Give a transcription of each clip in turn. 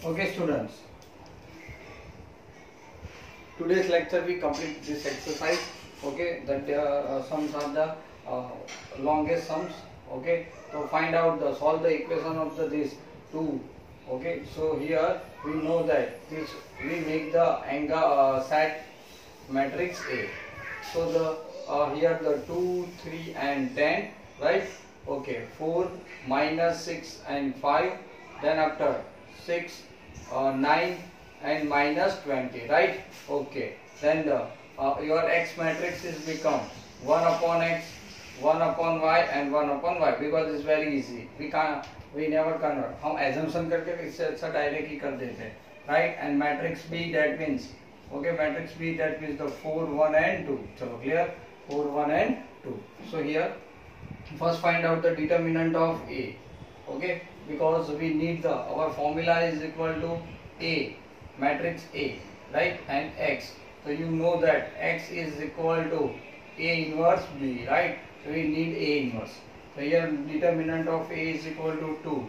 Okay, students. Today's lecture we complete this exercise. Okay, that sums are the longest sums. Okay, so find out the solve the equation of this two. Okay, so here we know that this we make the angle set matrix A. So the here the 2, 3 and 10, right? Okay, 4 minus 6 and 5. Then after 6, 9 and minus 20, right? Okay, then the your x matrix is become 1 upon x, 1 upon y and 1 upon y, because it's very easy. We never convert. हम assumption करके इससे अच्छा direct ही कर देते हैं, right? And matrix B, that means okay, matrix B, that means the 4, 1 and 2. चलो clear? 4, 1 and 2. So here first find out the determinant of A. Okay, because we need the our formula is equal to A, matrix A, right, and x. So you know that x is equal to A inverse B, right? So we need A inverse. So here determinant of A is equal to 2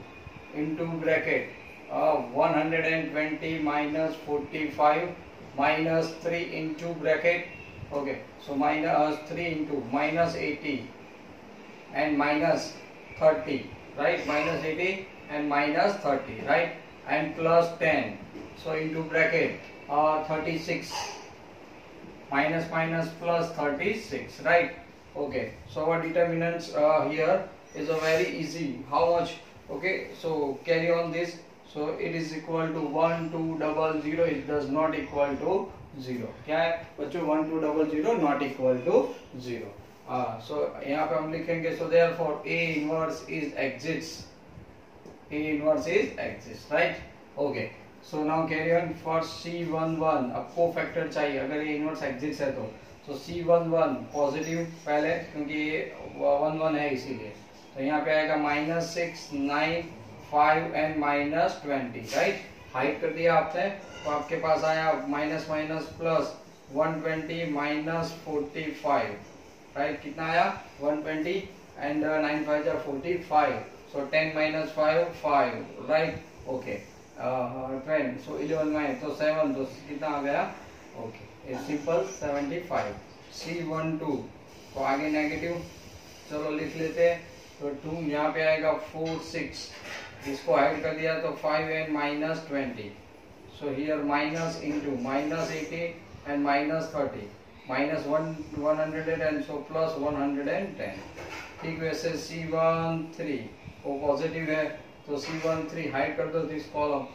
into bracket 120 minus 45 minus 3 into bracket, okay, so minus 3 into minus 80 and minus 30, right, minus 80 and minus 30, right, and plus 10, so into bracket 36 minus minus plus 36, right? Okay, so our determinants here is a very easy. How much? Okay, so carry on this. So it is equal to 1 2 0 0. It does not equal to 0. क्या है बच्चों? 1 2 0 0 not equal to 0. So यहाँ पे हम लिखेंगे, so therefore A inverse is exists. A inverse is exists, right? Okay. So now carry on for C11. अब cofactor चाहिए अगर ये इनवर्स एग्जिस्ट है तो C11 पॉजिटिव पहले, क्योंकि ये 1 1 है इसीलिए, तो यहाँ पे आएगा minus 6 9 5 and minus 20, right? Hide कर दिया आपने, तो आपके पास आया minus minus plus 120 minus 45, right? कितना आया? 120 and 9 5 are 45, so 10 minus 5 5, right? Okay. 10, so 11 में तो 7, तो कितना आ गया? Okay, it's simple 75. C12 तो आगे नेगेटिव, चलो लिख लेते हैं. तो 2 यहाँ पे आएगा 4 6, इसको हाइड कर दिया तो 5 and minus 20, so here minus into minus 80 and minus 30 minus 100 and so plus 110. ठीक, वैसे C13 वो पॉजिटिव है, तो C13 हाइड कर दो this column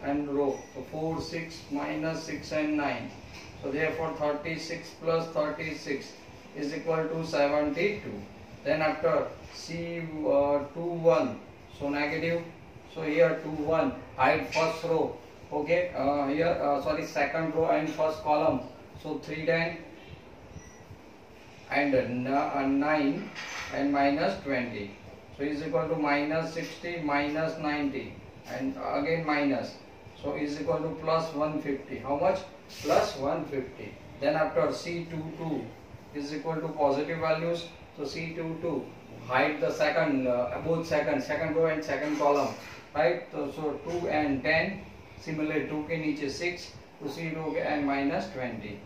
and row, so 4 6 minus 6 and 9, so therefore 36 plus 36 is equal to 72. Then after C21, so negative, so here 21 hide first row, okay, here sorry, second row and first column, so 310 and 9 and minus 20, so is equal to minus 60 minus 90 and again minus, so is equal to plus 150. How much? Plus 150. Then after C22 is equal to positive values, so C22 hide the second both second row and second column, right? So 2 and 10, similarly 2 के नीचे 6, तो C row and minus 20,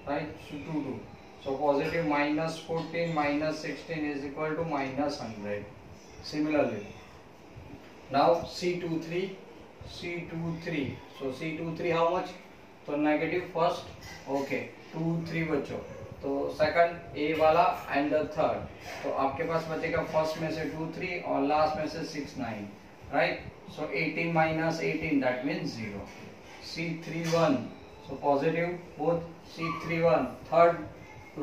right? So 2 2, so positive minus 14 minus 16 is equal to minus 100. Similarly now C23, so C23 how much? तो negative first, okay, 2 3 बच्चों, तो second ए वाला and third, तो आपके पास बचेगा फर्स्ट में से 2 3 और लास्ट में से 6 9, right? So 18 minus 18, that means 0. C31, so positive both. C31 third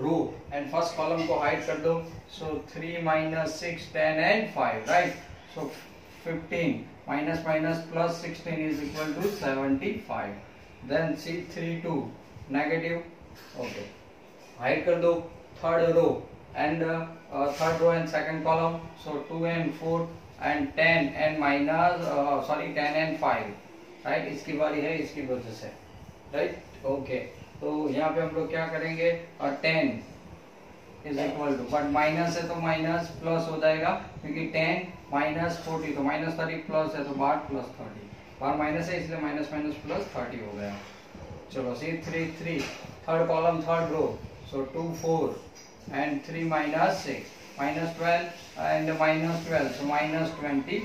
row and first column को हाइड कर दो, so 3 minus 6 10 and 5, right? So 15 minus minus plus 16 is equal to 75. Then C32 negative, okay, hide कर दो third row and third row and second column, so 2 and 4 and 10 and minus 10 and 5, right? इसकी बारी है इसकी वजह से, right? Okay, तो यहाँ पे हम लोग क्या करेंगे? 10 is equal to, but minus है तो माइनस प्लस हो जाएगा, क्योंकि 10 माइनस 40 तो माइनस 30 प्लस है तो बाट प्लस 30, बाहर माइनस है इसलिए माइनस माइनस प्लस 30 हो गया। चलो C 3 3 third column third row, so 2 4 and 3 minus 6 minus 12 and minus 12, so minus 24।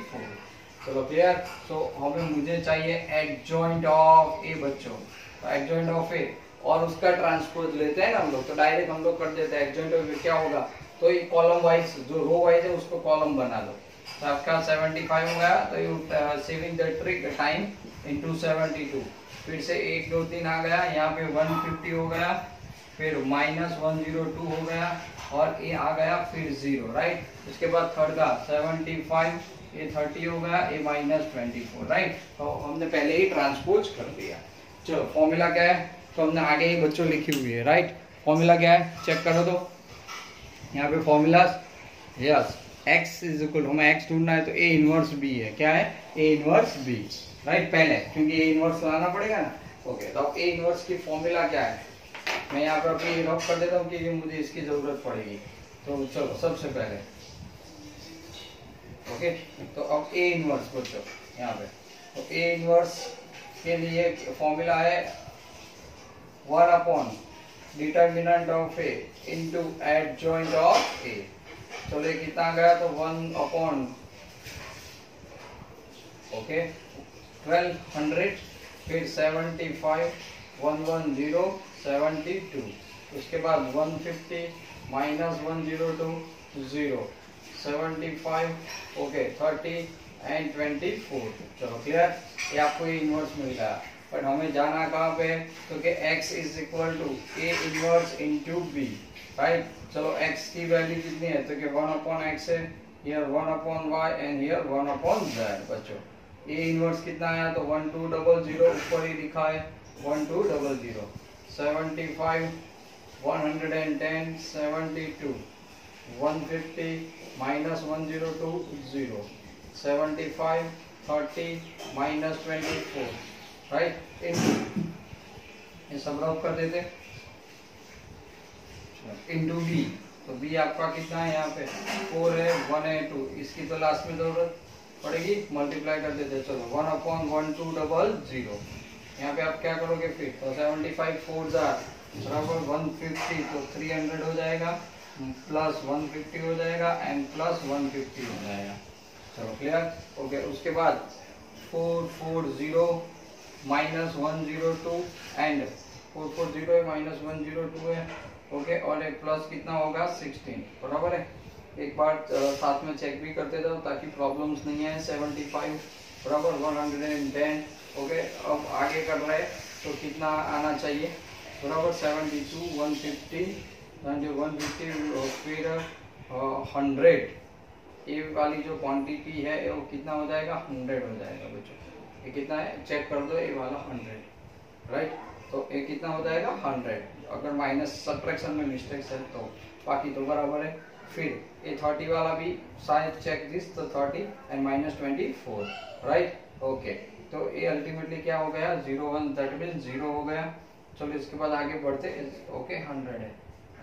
चलो क्लियर। सो हमें मुझे चाहिए एडजॉइंट ऑफ ए बच्चों, तो एडजॉइंट ऑफ ए और उसका ट्रांसपोज लेते हैं ना हम लोग, तो डायरेक्ट हम लोग कर देते हैं एडजॉइंट ऑफ ए क्या होगा, तो ये कॉलम वाइज जो रो वाइज है उसको कॉलम बना लो। तो आपका 75 हो गया, तो you saving the trick time into 72, फिर से 1 2 3 आ गया, यहाँ पे 150 हो गया, फिर माइनस 102 हो गया और ये आ गया फिर 0, राइट। उसके बाद थर्ड का 75, ये 30 हो गया, ये माइनस 24, राइट। तो हमने पहले ही ट्रांसपोज कर दिया। चलो फॉर्मूला क्या है, तो हमने आगे ही बच्चों लिखी हुई है, राइट। फॉर्मूला क्या है चेक करो, तो यहाँ पे formula yes x is equal, हमें x ढूंढना है तो a इनवर्स b है, क्या है a इनवर्स b, राइट। पहले क्योंकि a इनवर्स लाना पड़ेगा ना। ओके, तो अब a इनवर्स की फॉर्मूला क्या है, मैं यहाँ पर अपनी नोट कर देता हूँ कि मुझे इसकी जरूरत पड़ेगी। तो चलो सबसे पहले ओके, तो अब a इनवर्स बच्चों यहाँ पे, तो a इनवर्स के लिए फॉर्मूला है 1 upon determinant of a into adjoint of a। चलो कितना गया, तो 1 अपॉन ओके 1200, फिर 75 110 72, उसके बाद 150 माइनस 102 0 75 ओके 30 एंड 24। चलो क्लियर, ये आपको ये इनवर्स मिल गया। बट हमें जाना कहाँ पे, तो कि x is equal to a inverse into b, right. चलो x की वैल्यू कितनी है, तो कि 1 अपॉन x है, here 1 upon y and here 1 upon z। बच्चों a इनवर्स कितना आया, तो 1200 ऊपर ही लिखा है 1200, 75 110 72 150 माइनस 102 0 75 30 माइनस 24, राइट। ये सब रब कर देते इनटू b, तो b आपका कितना है यहाँ पे 4 है 1 है 2, इसकी तो लास्ट में जरूरत पड़ेगी, मल्टीप्लाई कर देते। चलो 1 अपॉन 1200, यहाँ पे आप क्या करोगे फिर, तो 75 4 बराबर 150, तो 300 हो जाएगा, प्लस 150 हो जाएगा एंड प्लस 150 हो जाएगा। चलो क्लियर, ओके। उसके बाद 440 माइनस 102 एंड 440 है माइनस 102 है, ओके। और एक प्लस कितना होगा 16, बराबर है। एक बार साथ में चेक भी करते जाओ ताकि प्रॉब्लम्स नहीं है। 75 बराबर 110, ओके। अब आगे कर रहे हैं तो कितना आना चाहिए, बराबर 72 150 फिर 100, ये वाली जो क्वांटिटी है वो कितना हो जाएगा 100 हो जाएगा बच्चों। ये कितना है चेक कर दो, ये वाला 100, राइट। तो ये कितना हो जाएगा 100, अगर माइनस सब्ट्रैक्शन में मिस्टेक्स है तो, बाकी तो बराबर है। फिर ये 30 वाला भी शायद चेक दिस, तो 30 एंड माइनस 24, राइट, ओके। तो ये अल्टीमेटली क्या हो गया 01, दैट मीन 0 हो गया। चलो इसके बाद आगे बढ़ते, ओके 100 है।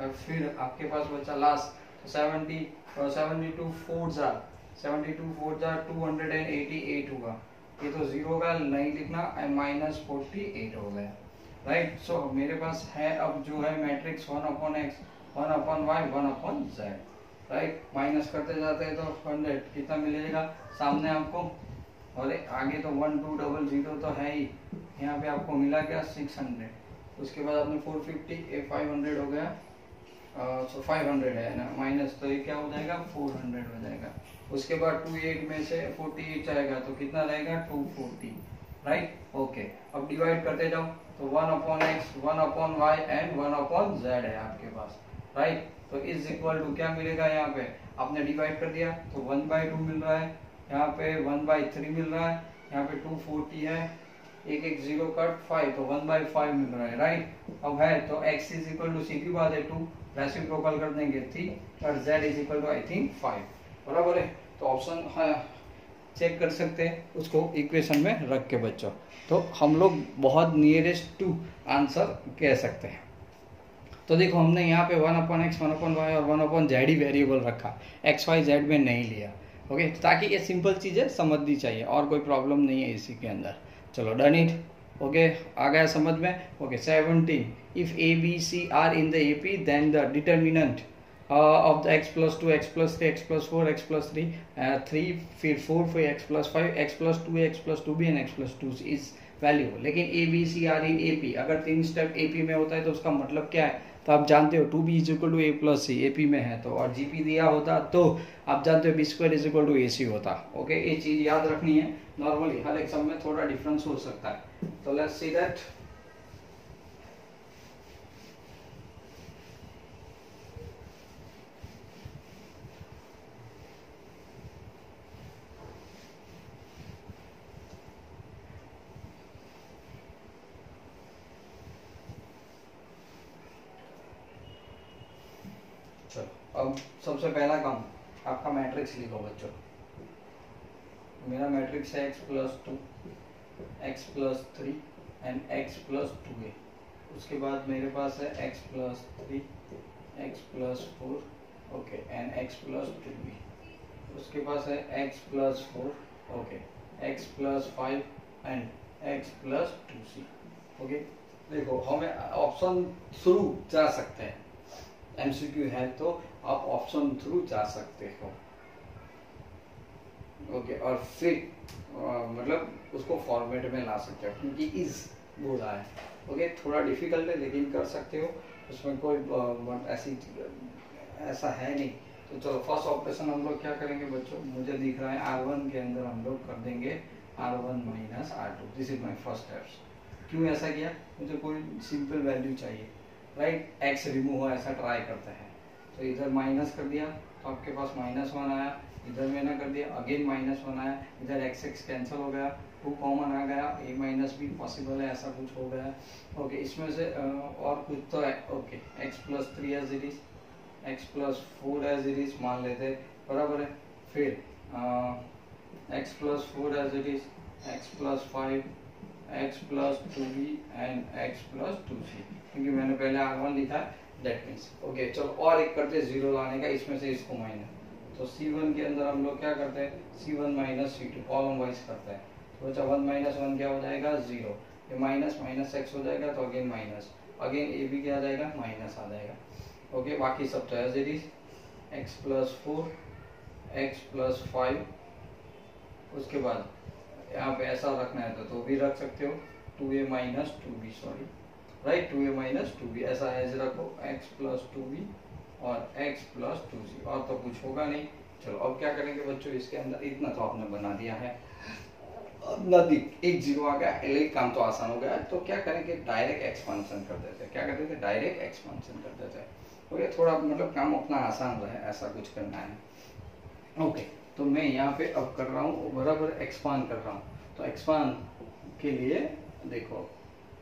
फिर आपके पास बचा लास्ट 72 4 288 होगा, ये तो 0 का नहीं लिखना एंड माइनस 48 हो गया, राइट। सो मेरे पास है अब जो है matrix 1 upon x 1 upon y 1 upon z, right. Minus करते जाते हैं तो 100 कितना मिलेगा सामने आपको, और आगे तो 1200 तो है ही, यहाँ पे आपको मिला क्या 600। उसके बाद आपने 450 ये 500 हो गया, सो 500 है ना माइनस, तो ये क्या हो जाएगा 400 हो जाएगा। उसके बाद 28 में से 48 जाएगा तो कितना रहेगा 240, राइट, ओके। अब डिवाइड करते जाओ, तो 1 upon X 1 upon Y and 1 upon Z है आपके पास, राइट। तो इज इक्वल टू क्या मिलेगा, यहाँ पे आपने डिवाइड कर दिया तो 1/2 मिल रहा है, यहाँ पे 1/3 मिल रहा है, यहाँ पे 240 है, एक 0 कट 5 तो 1/5 मिल रहा है, राइट। अब है तो x इज इक्वल टू सीधी बात है 2, रेसिप्रोकल कर देंगे 3 और z is equal to I think 5, बराबर है। तो ऑप्शन हाँ चेक कर सकते हैं उसको इक्वेशन में रख के बच्चों, तो हम लोग बहुत नियरेस्ट टू आंसर कह सकते हैं। तो देखो हमने यहाँ पे 1 अपॉन एक्स 1 अपॉन वाई और 1 अपॉन जेड ही वेरिएबल रखा, एक्स वाई जेड में नहीं लिया, ओके, ताकि ये सिंपल चीज़ें समझनी चाहिए और कोई प्रॉब्लम नहीं है इसी के अंदर। चलो डन इट। ओके, आ गया समझ में। Okay 17 if A B C are in the A P then the determinant of the x plus 2 x plus 3 x plus 4 x plus 3 3 फिर 4 फिर x plus 5 x plus 2 x plus 2b and x plus 2 is value. लेकिन A B C are in A P, अगर 3 step ए P में होता है तो उसका मतलब क्या है, तो आप जानते हो 2b is equal to A plus C, A P में है तो, और जी पी दिया होता तो आप जानते हो B square is equal to A C होता। ओके, ये चीज याद रखनी है। नॉर्मली हर एक सब में थोड़ा डिफरेंस हो सकता है, तो लेट्स सी दैट। चलो अब सबसे पहला काम, आपका मैट्रिक्स लिखो बच्चों। मेरा मैट्रिक्स है x plus 2 x plus 3 and x plus 2a। उसके बाद मेरे पास है x plus 3 x plus 4 okay and x plus 2b। उसके पास है x plus 4 okay x plus 5 and x plus 2c। Okay, देखो हमें ऑप्शन थ्रू जा सकते हैं, एमसीक्यू है तो आप ऑप्शन थ्रू जा सकते हो। ओके, और फिर मतलब उसको फॉर्मेट में ला सकते हो, क्योंकि इज बोला है। ओके, थोड़ा डिफिकल्ट है लेकिन कर सकते हो, उसमें कोई ऐसा है नहीं। तो चलो फर्स्ट ऑपरेशन हम लोग क्या करेंगे बच्चों, मुझे दिख रहा है R1 के अंदर हम लोग कर देंगे R1 minus R2। This is my first steps. क्यों ऐसा किया, मुझे कोई सिंपल वैल्यू चाहिए, राइट। एक्स रिमूव हो ऐसा ट्राई करते हैं, तो इधर माइनस कर दिया तो आपके पास -1 आया, इधर मैंने कर दिया अगेन -1 आया, इधर x x कैंसिल हो गया, 2 कॉमन आ गया, a माइनस भी पॉसिबल है, ऐसा कुछ हो गया। ओके, इसमें से और कुछ तो है। Okay, x plus 3 as it is, x plus 4 as it is मान लेते, बराबर है। फिर x plus 4 as it is, x plus 5 x plus 2b and x plus 2c, क्योंकि मैंने पहले R1 लिखा है, दैट मीन्स। ओके, चलो और एक करते 0 लाने का, इसमें से इसको माइनस। तो C1 के अंदर हम लोग क्या करते हैं, C1 minus C2 column wise करते हैं। तो बच्चा 1 माइनस 1 क्या हो जाएगा 0, ये माइनस माइनस x हो जाएगा तो अगेन माइनस, अगेन ए भी क्या आ जाएगा माइनस आ जाएगा। ओके, बाकी सब तो as it is, x plus 4 x plus 5। उसके बाद यहाँ पे ऐसा रखना है तो भी रख सकते हो, 2a minus 2b, sorry right, 2a minus 2b ऐसा एज रखो, x प्लस 2b और x प्लस 2c, और तो कुछ होगा नहीं। चलो अब क्या करेंगे बच्चों, इसके अंदर इतना तो आपने बना दिया है, नजदीक 1 0 आ गया, एक काम तो आसान हो गया। तो क्या करेंगे, डायरेक्ट एक्सपांशन कर देते हैं। क्या करते थे, डायरेक्ट एक्सपांशन कर देते हैं। तो ये थोड़ा मतलब काम अपना आसान रहे, ऐसा कुछ करना है। ओके, तो मैं यहाँ पे अब कर रहा हूँ बराबर एक्सपांड कर रहा हूँ। तो एक्सपांड के लिए देखो,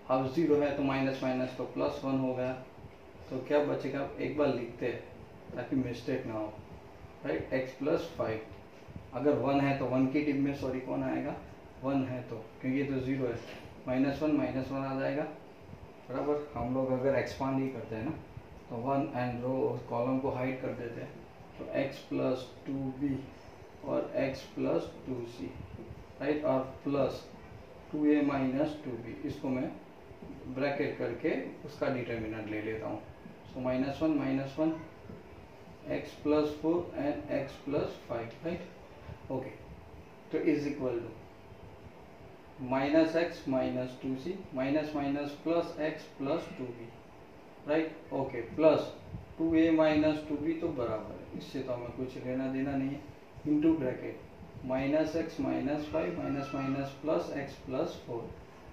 अब 0 है तो माइनस माइनस तो +1 हो गया, तो क्या बचेगा, एक बार लिखते हैं ताकि मिस्टेक ना हो, राइट। x प्लस 5, अगर 1 है तो 1 की टिप में सॉरी कौन आएगा, 1 है तो, क्योंकि तो 0 है, -1 आ जाएगा, बराबर। हम लोग अगर एक्सपांड ही करते हैं ना तो 1 एंड रो कॉलम को हाइड कर देते हैं, तो x प्लस 2b और x प्लस 2c, राइट, और प्लस 2a माइनस 2b, इसको मैं ब्रैकेट करके उसका डिटर्मिनेंट ले लेता हूँ। So -1 x plus 4 and x plus 5, right. Okay, तो is equal to -x minus 2c minus minus plus x plus 2b, right. Okay, plus 2a minus 2b तो बराबर है, इससे तो हमें कुछ लेना देना नहीं है, into bracket -x minus 5 minus minus plus x plus 4,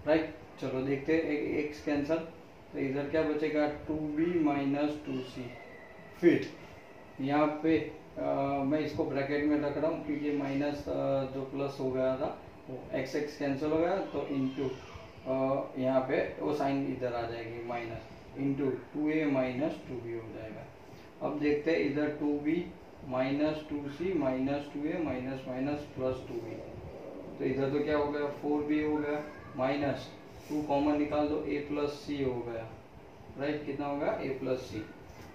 right. चलो देखते हैं, एक x कैंसल, तो इधर क्या बचेगा 2b माइनस 2c। फिर यहाँ पे मैं इसको ब्रैकेट में रख रहा हूँ क्योंकि माइनस जो प्लस हो गया था वो x कैंसिल हो गया, तो इंटू यहाँ पे वो साइन इधर आ जाएगी, minus into 2a minus 2b हो जाएगा। अब देखते हैं इधर 2b minus 2c minus 2a minus minus plus 2b, तो इधर तो क्या हो गया 4b हो गया, माइनस 2 कॉमन निकाल दो, a प्लस c हो गया, राइट। कितना होगा a प्लस c,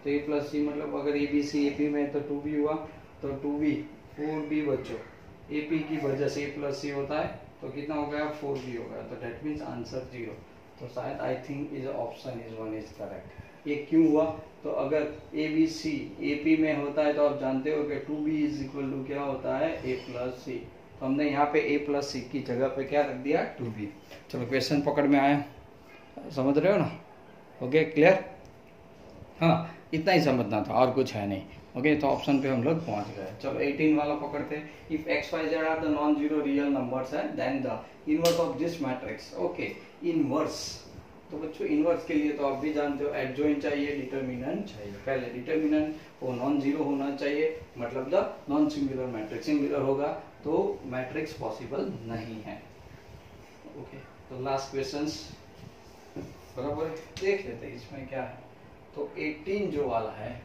तो a प्लस c मतलब अगर ए बी सी ए पी में तो 2b हुआ, तो 2b 4b बच्चों, AP की वजह से A प्लस C होता है तो कितना हो गया 4b हो गया, तो डेट मीन्स आंसर 0। तो शायद I think is option is 1 is correct. ये क्यों हुआ, तो अगर ABC AP में होता है तो आप जानते हो कि 2b इज इक्वल टू क्या होता है A प्लस C, तो हमने यहाँ पे A प्लस C की जगह पे क्या रख दिया 2b। चलो क्वेश्चन पकड़ में आया, समझ रहे हो ना, ओके क्लियर। हाँ इतना ही समझना था और कुछ है नहीं, ओके तो ऑप्शन पे हम लोग पहुंच गए। चलो 18 वाला पकड़ते हैं। If X Y Z are the non zero real numbers है then the inverse of this matrix. Okay inverse, तो बच्चों इनवर्स के लिए तो आप भी जानते हो एडजॉइंट चाहिए, डिटरमिनेंट चाहिए। पहले डिटरमिनेंट वो नॉन जीरो होना चाहिए, मतलब the non singular matrix. Singular होगा तो मैट्रिक्स पॉसिबल नहीं है। ओके तो लास्ट क्वेश्चंस बराबर देख लेते हैं इसमें क्या है। तो 18 जो वाला है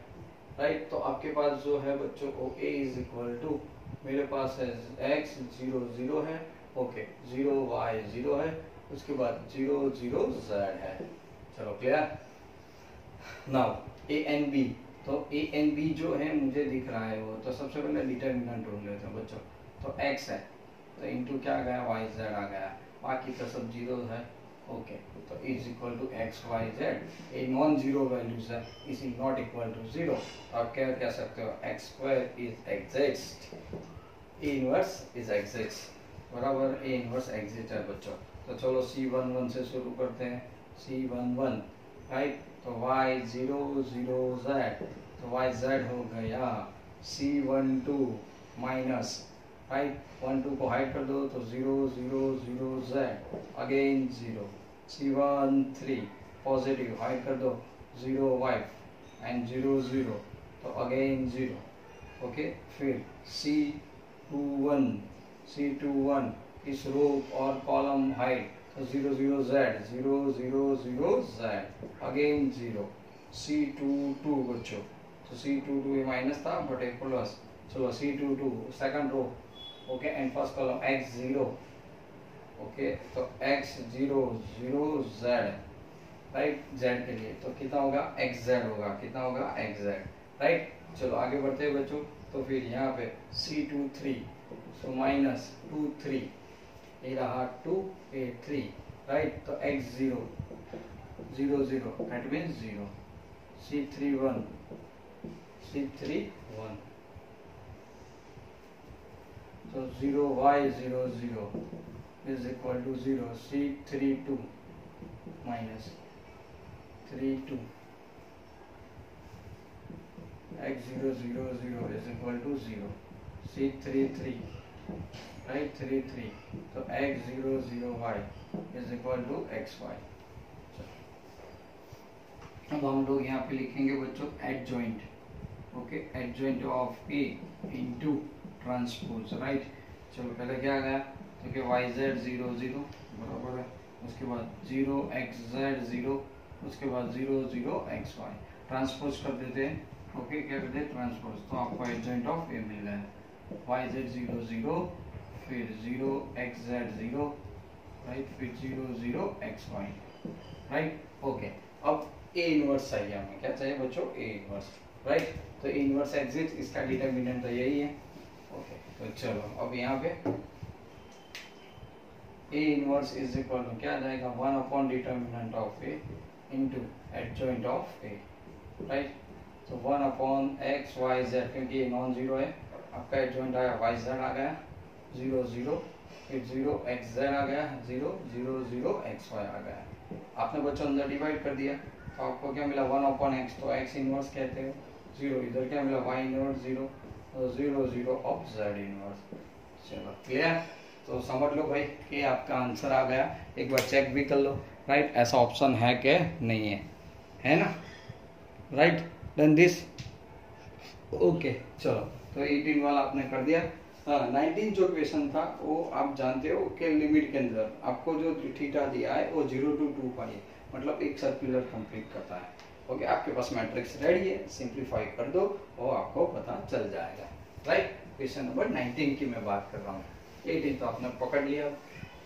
राइट, तो आपके पास जो है बच्चों को a इज इक्वल टू, मेरे पास है x 0 0 है, ओके 0 y 0 है, उसके बाद 0 0 z है। चलो clear. Now a and b, तो a एंड b जो है मुझे दिख रहा है वो, तो सबसे पहले डिटरमिनेंट ढूंढ लेते हैं बच्चों। तो x है तो इनटू क्या आ गया y z आ गया, बाकी तो सब जीरो है। ओके तो is equal to X Y Z, A non zero values है, is not equal to zero. आप क्या कह सकते हो X square is exist, A inverse is exist, बराबर ए इनवर्स एग्जिस्ट है बच्चों। तो चलो C11 से शुरू करते हैं। C11 राइट, तो y 0 0 z, तो y z हो गया C12 माइनस राइट 1 2 को हाइड कर दो तो 0 0 0 z again 0, C13 positive hide कर दो 0 y एंड 0 0 तो अगेन 0। ओके फिर C21 इस रो और कॉलम हाइड तो 0 0 z 0 0 0 z अगेन 0। C22 बच्चों, तो C22 ये माइनस था बट एक प्लस, चलो C22 second row okay and first column x0, okay तो x0 0 z राइट, z के लिए तो कितना होगा xz होगा, कितना होगा xz राइट। चलो आगे बढ़ते हैं बच्चों। तो फिर यहाँ पे C23 सो माइनस 2 3, ये रहा 2 ये 3 राइट, तो x0 0 0 that means 0। C31 so 0 y 0 0 is equal to 0, C32 minus 32 x 0 0 0 is equal to 0, C33 right 33, so x 0 0 y is equal to xy। अब हम लोग यहाँ पे लिखेंगे बच्चों adjoint, okay adjoint of A into transpose right. चलो पहले क्या आ गया, तो कि वाई जेड 0 0 बराबर है, उसके बाद 0 x z 0, उसके बाद 0 0 x y ट्रांसपोज कर देते हैं। ओके क्या करते हैं ट्रांसपोज, तो आपको एडजॉइंट ऑफ A मिल गया है वाई जेड 0 0 फिर 0 x z 0 राइट, फिर 0 0 x y राइट। ओके अब A इनवर्स चाहिए हमें, क्या चाहिए बच्चों A इनवर्स राइट, तो A इनवर्स एग्जिस्ट, इसका डिटरमिनेंट तो यही है। ओके तो चलो अब यहाँ पे A inverse is equal to क्या आ जाएगा 1 upon determinant of A into adjoint of A right. तो 1 अपॉन x y z, क्योंकि ये नॉन जीरो है, आपका एडजॉइंट आया y z आ गया 0 0, फिर 0 x z आ गया 0 0 0 x y आ गया। आपने बच्चों अंदर डिवाइड कर दिया तो आपको क्या मिला 1 अपॉन x, तो x इनवर्स कहते हो 0, इधर क्या मिला y इनवर्स 0, तो 0 0 ऑफ z इनवर्स। चलो क्लियर, तो समझ लो भाई कि आपका आंसर आ गया। एक बार चेक भी कर लो राइट, ऐसा ऑप्शन है कि नहीं है ना राइट, डन दिस। ओके चलो तो 18 वाला आपने कर दिया। 19 जो क्वेश्चन था वो आप जानते हो कि लिमिट के अंदर आपको जो थीटा दिया है वो 0 to 2 पाई है, मतलब एक सर्कुलर कंप्लीट करता है। ओके आपके पास मैट्रिक्स रेडी है, सिंप्लीफाई कर दो और आपको पता चल जाएगा राइट। क्वेश्चन नंबर 19 की मैं बात कर रहा हूँ, 18 तो आपने पकड़ लिया।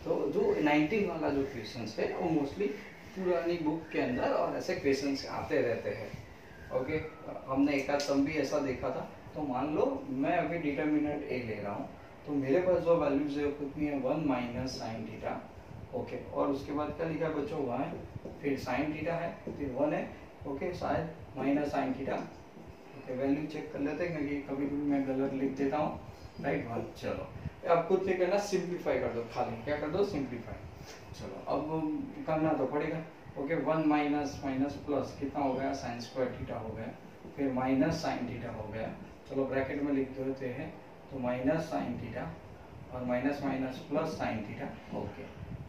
तो जो 19 वाला जो क्वेश्चन है वो मोस्टली पुरानी बुक के अंदर और ऐसे क्वेश्चन आते रहते हैं। ओके हमने एक आध सम भी ऐसा देखा था तो मान लो मैं अभी डिटर्मिनेंट ए ले रहा हूँ, तो मेरे पास जो वैल्यूज है कितनी है 1 माइनस साइन थीटा, ओके, और उसके बाद क्या लिखा बच्चों 1, फिर साइन थीटा है, फिर 1 है, ओके, शायद minus sine theta, okay, value check कर लेते हैं क्योंकि कभी कभी मैं गलत लिख देता हूँ, राइट 1। चलो अब खुद से करना, सिंप्लीफाई कर दो, खाली क्या कर दो, सिंप्लीफाई। चलो अब करना तो पड़ेगा, ओके, 1 माइनस माइनस प्लस कितना हो गया, साइन स्क्वायर थीटा हो गया, फिर माइनस साइन थीटा हो गया, चलो ब्रैकेट में लिख देते हैं, तो माइनस साइन थीटा और minus minus plus sign theta, okay,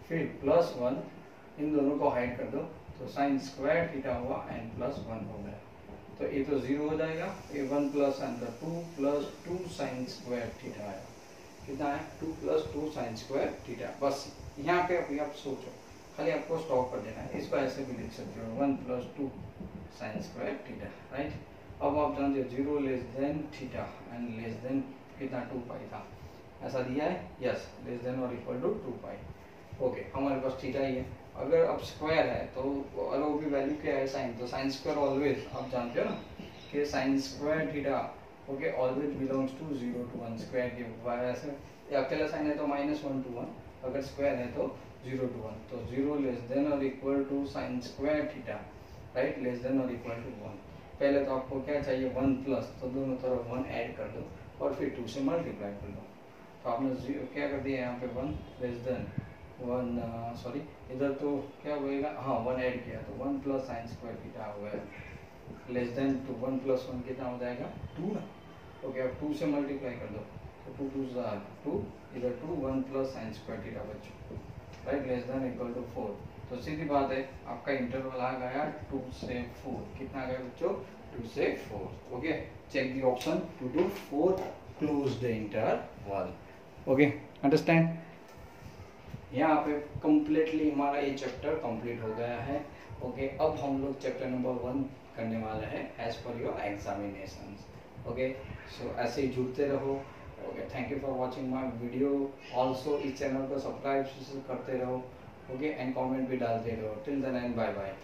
फिर प्लस 1, इन दोनों को हाइड कर दो, तो साइन स्क्वायर थीटा हुआ एंड प्लस 1 हो गया, तो ये तो 0 हो जाएगा, ये 1 प्लस अंदर 2 प्लस 2 साइन स्क्वायर थीटा आया, कितना है 2 प्लस 2 साइन स्क्वायर थीटा। बस यहाँ पे अभी आप सोचो, खाली आपको स्टॉप कर देना है, इसको ऐसे भी लिख सकते हो 1 plus 2 sign square theta, right. अब आप जानते हो 0 less then theta and less than कितना 2 पाई था, ऐसा दिया है, यस, लेस देन और इक्वल टू 2 पाई, ओके, हमारे पास थीटा ही है। अगर अब स्क्वायर है तो और वो भी वैल्यू क्या है साइन, तो साइन स्क्वायर ऑलवेज आप जानते हो ना कि sine square theta, okay, always belongs to 0 to 1 square की वजह से, अकेला साइन है तो -1 to 1, अगर स्क्वायर है तो 0 to 1, तो 0 लेस देन और equal to sine square theta, right, less than और इक्वल टू 1। पहले तो आपको क्या चाहिए 1 प्लस, तो दोनों तरफ 1 ऐड कर दो और फिर 2 से मल्टीप्लाई कर दो, तो आपने क्या कर दिया यहाँ पे 1 लेस देन 1, सॉरी इधर तो क्या होएगा, हाँ 1 ऐड किया तो 1 प्लस साइन स्क्वायर थीटा हो गया, लेस देन टू 1 प्लस 1 कितना हो जाएगा 2 ना, ओके, अब 2 से मल्टीप्लाई कर दो, तो 2 2 2, इधर 2 1 प्लस साइन स्क्वायर थीटा बच्चों, right, less than equal to 4, तो सीधी बात है आपका इंटरवल आ गया 2 से 4, कितना गया बच्चों 2 से 4, okay, check the option to do 4 close the interval, okay, understand. यहाँ पे कंप्लीटली हमारा ये चैप्टर कंप्लीट हो गया है, ओके, अब हम लोग चैप्टर नंबर 1 करने वाले हैं as per your examination, okay, सो ऐसे ही जुड़ते रहो, okay, thank you for watching my video, also इस चैनल को सब्सक्राइब करते रहो, ओके, एंड कमेंट भी डालते रहो, till then and bye bye.